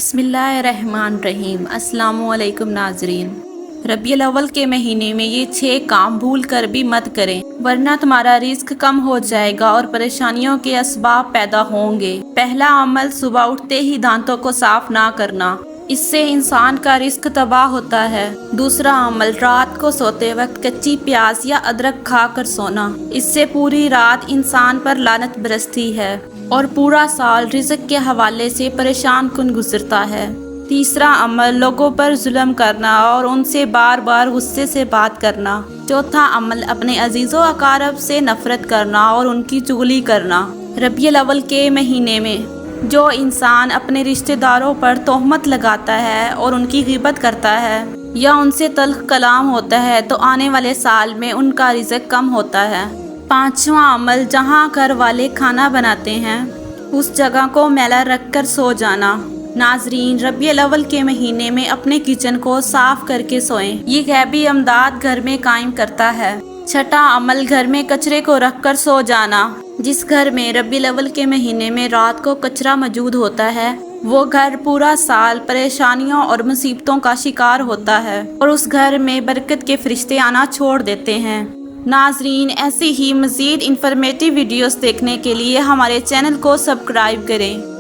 بسم اللہ الرحمن الرحیم۔ السلام علیکم ناظرین۔ ربیع الاول کے مہینے میں یہ 6 کام بھول کر بھی مت کریں، ورنہ تمہارا رزق کم ہو جائے گا اور پریشانیوں کے اسباب پیدا ہوں گے۔ پہلا عمل، صبح اٹھتے ہی دانتوں کو صاف نہ کرنا، اس سے انسان کا رزق تباہ ہوتا ہے۔ دوسرا عمل، رات کو سوتے وقت کچی پیاز یا ادرک کھا کر سونا، اس سے پوری رات انسان پر لعنت برستی ہے اور پورا سال رزق کے حوالے سے پریشان کن گزرتا ہے۔ تیسرا عمل، لوگوں پر ظلم کرنا اور ان سے بار بار غصے سے بات کرنا۔ چوتھا عمل، اپنے عزیز و اقارب سے نفرت کرنا اور ان کی چغلی کرنا۔ ربیع الاول کے مہینے میں جو انسان اپنے رشتہ داروں پر تہمت لگاتا ہے اور ان کی غیبت کرتا ہے یا ان سے تلخ کلام ہوتا ہے تو آنے والے سال میں ان کا رزق کم ہوتا ہے۔ پانچواں عمل، جہاں گھر والے کھانا بناتے ہیں اس جگہ کو میلا رکھ کر سو جانا۔ ناظرین، ربیع الاول کے مہینے میں اپنے کچن کو صاف کر کے سوئیں، یہ غیبی امداد گھر میں قائم کرتا ہے۔ چھٹا عمل، گھر میں کچرے کو رکھ کر سو جانا۔ جس گھر میں ربیع الاول کے مہینے میں رات کو کچرا موجود ہوتا ہے وہ گھر پورا سال پریشانیوں اور مصیبتوں کا شکار ہوتا ہے اور اس گھر میں برکت کے فرشتے آنا چھوڑ دیتے ہیں۔ ناظرین، ایسی ہی مزید انفارمیٹیو ویڈیوز دیکھنے کے لیے ہمارے چینل کو سبسکرائب کریں۔